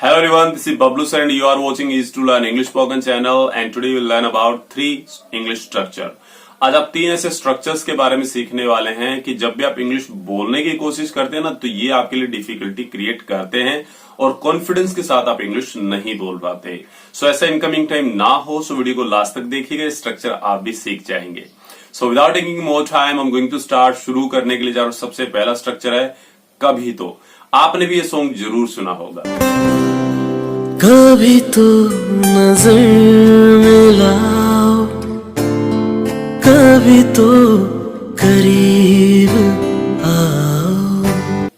Hello everyone, this is Bablu sir and you are watching Easy to Learn English Spoken channel and today we'll learn about 3 English structure. आज आप 3 ऐसे structures के बारे में सीखने वाले हैं कि जब भी आप इंग्लिश बोलने की कोशिश करते हैं ना तो ये आपके लिए डिफिकल्टी क्रिएट करते हैं और कॉन्फिडेंस के साथ आप इंग्लिश नहीं बोल पाते। सो ऐसा इनकमिंग टाइम ना हो, सो वीडियो को लास्ट तक देखिएगा, स्ट्रक्चर आप भी सीख जाएंगे। So without taking more time I am going to start. शुरू करने के लिए जा रहा हूं, सबसे पहला स्ट्रक्चर है कभी तो। आपने भी ये सॉन्ग जरूर सुना होगा। कभी तो नजर मिलाओ, कभी तो करीब आओ।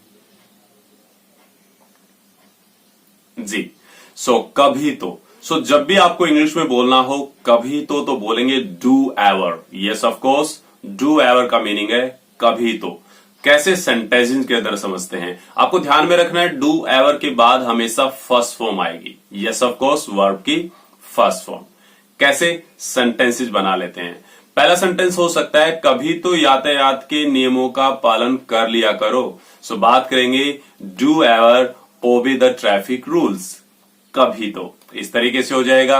जी, सो कभी तो। सो जब भी आपको इंग्लिश में बोलना हो कभी तो बोलेंगे do ever. Yes of course, do ever का मीनिंग है कभी तो। कैसे सेंटेंसेस के अंदर समझते हैं, आपको ध्यान में रखना है डू एवर के बाद हमेशा फर्स्ट फॉर्म आएगी। यस ऑफ कोर्स, वर्ब की फर्स्ट फॉर्म। कैसे सेंटेंसेस बना लेते हैं। पहला सेंटेंस हो सकता है कभी तो यातायात के नियमों का पालन कर लिया करो। सो बात करेंगे do ever obey the traffic rules. कभी तो इस तरीके से हो जाएगा।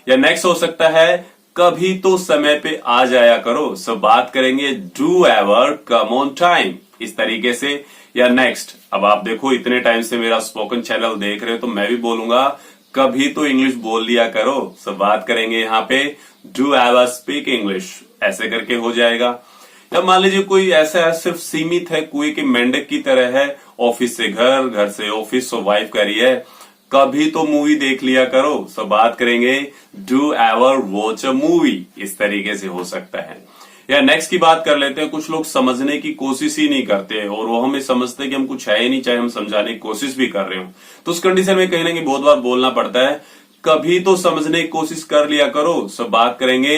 या नेक्स्ट हो सकता है कभी तो समय पे आ जाया करो। सो बात करेंगे do ever come on time, इस तरीके से। या नेक्स्ट, अब आप देखो इतने टाइम से मेरा स्पोकन चैनल देख रहे हो तो मैं भी बोलूंगा कभी तो इंग्लिश बोल लिया करो। सो बात करेंगे यहाँ पे डू एवर स्पीक इंग्लिश, ऐसे करके हो जाएगा। या मान लीजिए कोई ऐसा है सिर्फ सीमित है, कोई की मेंढक की तरह है, ऑफिस से घर, घर से ऑफिस, सो वाइफ कह रही है कभी तो मूवी देख लिया करो। सो बात करेंगे do ever watch a movie, इस तरीके से हो सकता है। या नेक्स्ट की बात कर लेते हैं। कुछ लोग समझने की कोशिश ही नहीं करते और वो हमें समझते हैं कि हम कुछ है ही नहीं, चाहे हम समझाने की कोशिश भी कर रहे हो। तो उस कंडीशन में कहीं ना कहीं बहुत बार बोलना पड़ता है कभी तो समझने की कोशिश कर लिया करो। सो बात करेंगे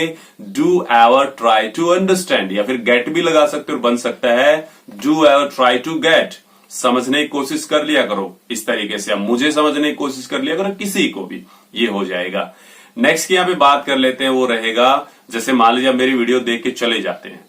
do ever try to understand, या फिर गेट भी लगा सकते हो, बन सकता है do ever try to get, समझने की कोशिश कर लिया करो, इस तरीके से। अब मुझे समझने की कोशिश कर लिया करो, किसी को भी, ये हो जाएगा। नेक्स्ट की यहाँ पे बात कर लेते हैं, वो रहेगा जैसे मान लीजिए आप मेरी वीडियो देख के चले जाते हैं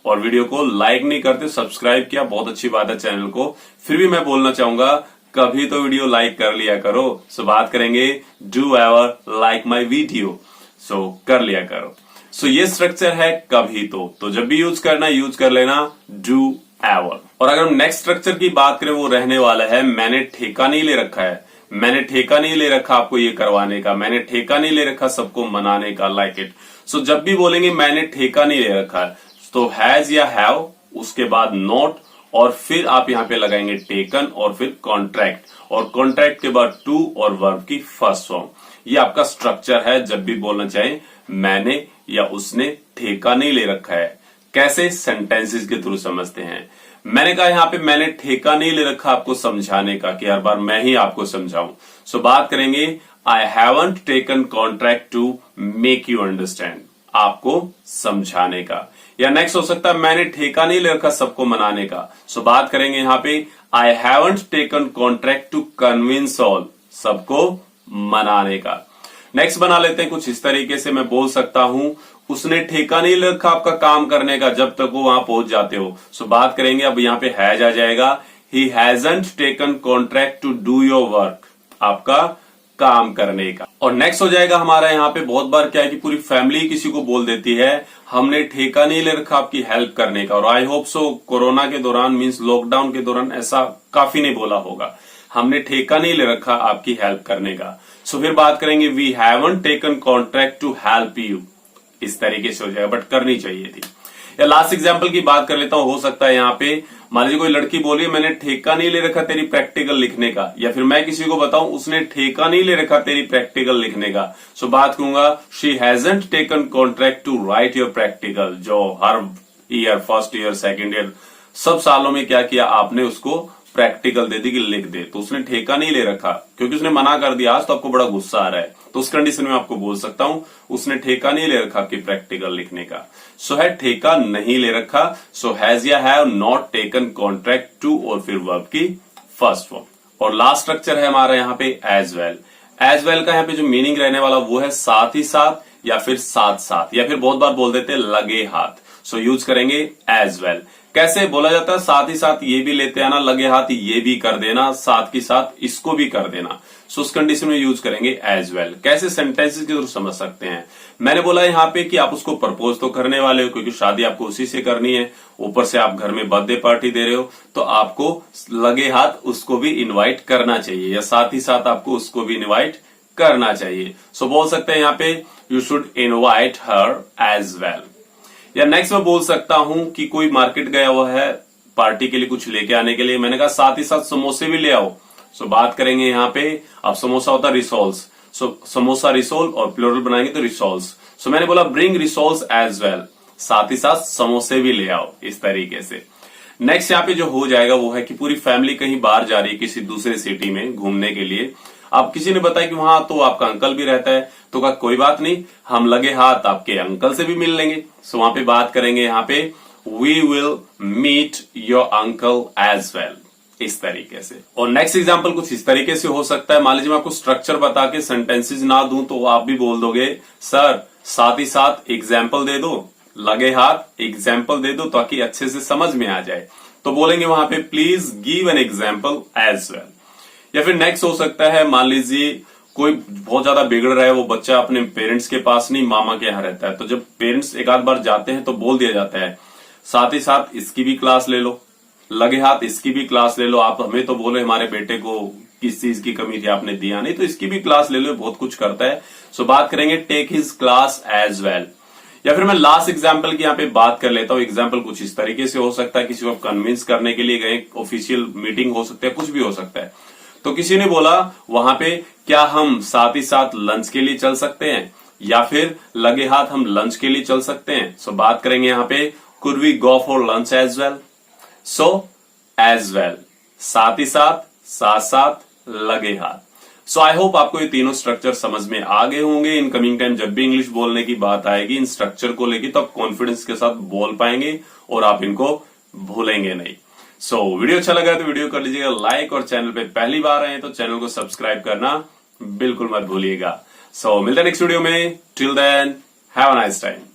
और वीडियो को लाइक नहीं करते, सब्सक्राइब किया, बहुत अच्छी बात है चैनल को, फिर भी मैं बोलना चाहूंगा कभी तो वीडियो लाइक कर लिया करो। सो बात करेंगे do ever like my video, so कर लिया करो। सो ये स्ट्रक्चर है कभी तो जब भी यूज करना यूज कर लेना डू एवर। और अगर हम नेक्स्ट स्ट्रक्चर की बात करें, वो रहने वाला है मैंने ठेका नहीं ले रखा है। मैंने ठेका नहीं ले रखा आपको ये करवाने का, मैंने ठेका नहीं ले रखा सबको मनाने का, लाइक इट। सो जब भी बोलेंगे मैंने ठेका नहीं ले रखा है तो हैज या हैव, उसके बाद नॉट, और फिर आप यहां पे लगाएंगे टेकन और फिर कॉन्ट्रैक्ट, और कॉन्ट्रैक्ट के बाद टू और वर्ब की फर्स्ट फॉर्म। ये आपका स्ट्रक्चर है जब भी बोलना चाहे मैंने या उसने ठेका नहीं ले रखा है। कैसे सेंटेंसेस के थ्रू समझते हैं। मैंने कहा यहाँ पे मैंने ठेका नहीं ले रखा आपको समझाने का कि हर बार मैं ही आपको समझाऊं। सो बात करेंगे I haven't taken contract to make you understand, आपको समझाने का। या नेक्स्ट हो सकता है मैंने ठेका नहीं ले रखा सबको मनाने का। सो बात करेंगे यहाँ पे I haven't taken contract to convince all, सबको मनाने का। नेक्स्ट बना लेते हैं कुछ इस तरीके से, मैं बोल सकता हूं उसने ठेका नहीं ले रखा आपका काम करने का जब तक वो वहां पहुंच जाते हो। सो बात करेंगे, अब यहाँ पे हैज आ जाएगा, he hasn't taken contract to do your work, आपका काम करने का। और नेक्स्ट हो जाएगा हमारा यहाँ पे, बहुत बार क्या है कि पूरी फैमिली किसी को बोल देती है हमने ठेका नहीं ले रखा आपकी हेल्प करने का। और आई होप सो कोरोना के दौरान मीन्स लॉकडाउन के दौरान ऐसा काफी नहीं बोला होगा, हमने ठेका नहीं ले रखा आपकी हेल्प करने का। सो फिर बात करेंगे we haven't taken contract to help you, इस तरीके से हो जाएगा, बट करनी चाहिए थी। या लास्ट एग्जांपल की बात कर लेता हूं। हो सकता है यहाँ पे मान लीजिए कोई लड़की बोली मैंने ठेका नहीं ले रखा तेरी प्रैक्टिकल लिखने का, या फिर मैं किसी को बताऊं उसने ठेका नहीं ले रखा तेरी प्रैक्टिकल लिखने का। सो बात कहूंगा she hasn't taken contract to write your practical, जो हर year, first year, second year, सब सालों में क्या किया आपने उसको प्रैक्टिकल दे दी कि लिख दे, तो उसने ठेका नहीं ले रखा क्योंकि उसने मना कर दिया। आज तो आपको बड़ा गुस्सा आ रहा है, तो उस कंडीशन में आपको बोल सकता हूं उसने ठेका नहीं ले रखा आपकी प्रैक्टिकल लिखने का। सो है ठेका नहीं ले रखा, सो हैज या have not taken contract to और फिर वर्ब की फर्स्ट फॉर्म। और लास्ट स्ट्रक्चर है हमारा यहाँ पे एज वेल। एज वेल का यहाँ पे जो मीनिंग रहने वाला वो है साथ ही साथ, या फिर साथ साथ, या फिर बहुत बार बोल देते हैं लगे हाथ। सो यूज करेंगे एज वेल। कैसे बोला जाता है, साथ ही साथ ये भी लेते आना, लगे हाथ ये भी कर देना, साथ ही साथ इसको भी कर देना। सो उस कंडीशन में यूज करेंगे एज वेल। कैसे सेंटेंसेस के थ्रू समझ सकते हैं, मैंने बोला यहाँ पे कि आप उसको प्रपोज तो करने वाले हो, क्योंकि शादी आपको उसी से करनी है, ऊपर से आप घर में बर्थडे पार्टी दे रहे हो, तो आपको लगे हाथ उसको भी इनवाइट करना चाहिए, या साथ ही साथ आपको उसको भी इनवाइट करना चाहिए। सो बोल सकते हैं यहाँ पे you should invite her as well. या नेक्स्ट में बोल सकता हूं कि कोई मार्केट गया हुआ है पार्टी के लिए कुछ लेके आने के लिए, मैंने कहा साथ ही साथ समोसे भी ले आओ। सो बात करेंगे यहाँ पे, अब समोसा होता है रिसोल्स, सो समोसा रिसोल और प्लूरल बनाएंगे तो रिसोल्स। सो मैंने बोला ब्रिंग रिसोल्स एज वेल, साथ ही साथ समोसे भी ले आओ, इस तरीके से। नेक्स्ट यहाँ पे जो हो जाएगा वो है कि पूरी फैमिली कहीं बाहर जा रही है किसी दूसरे सिटी में घूमने के लिए। अब किसी ने बताया कि वहां तो आपका अंकल भी रहता है, तो कहा कोई बात नहीं, हम लगे हाथ आपके अंकल से भी मिल लेंगे। सो वहां पे बात करेंगे यहाँ पे we will meet your uncle as well, इस तरीके से। और नेक्स्ट एग्जाम्पल कुछ इस तरीके से हो सकता है, मान लीजिए मैं आपको स्ट्रक्चर बता के सेंटेंसेस ना दूं तो आप भी बोल दोगे सर साथ ही साथ एग्जाम्पल दे दो, लगे हाथ एग्जाम्पल दे दो ताकि अच्छे से समझ में आ जाए। तो बोलेंगे वहां पे please give an example as well. या फिर नेक्स्ट हो सकता है, मान लीजिए कोई बहुत ज्यादा बिगड़ रहा है, वो बच्चा अपने पेरेंट्स के पास नहीं मामा के यहाँ रहता है, तो जब पेरेंट्स एक आध बार जाते हैं तो बोल दिया जाता है साथ ही साथ इसकी भी क्लास ले लो, लगे हाथ इसकी भी क्लास ले लो। आप हमें तो बोले हमारे बेटे को किस चीज की कमी थी आपने दिया नहीं, तो इसकी भी क्लास ले लो, बहुत कुछ करता है। सो बात करेंगे take his class as well. या फिर मैं लास्ट एग्जाम्पल की यहाँ पे बात कर लेता हूँ। एग्जाम्पल कुछ इस तरीके से हो सकता है, किसी को कन्विंस करने के लिए गए, ऑफिशियल मीटिंग हो सकता है, कुछ भी हो सकता है। तो किसी ने बोला वहां पे क्या हम साथ ही साथ लंच के लिए चल सकते हैं, या फिर लगे हाथ हम लंच के लिए चल सकते हैं। सो बात करेंगे यहाँ पे could we go for lunch as well. So as well, साथ ही साथ, साथ साथ, लगे हाथ। सो आई होप आपको ये तीनों स्ट्रक्चर समझ में आ गए होंगे। इन कमिंग टाइम जब भी इंग्लिश बोलने की बात आएगी इन स्ट्रक्चर को लेके, तो आप कॉन्फिडेंस के साथ बोल पाएंगे और आप इनको भूलेंगे नहीं। सो वीडियो अच्छा लगा तो वीडियो कर लीजिएगा लाइक, और चैनल पे पहली बार आए तो चैनल को सब्सक्राइब करना बिल्कुल मत भूलिएगा। सो मिलते हैं नेक्स्ट वीडियो में। Till then have a nice time.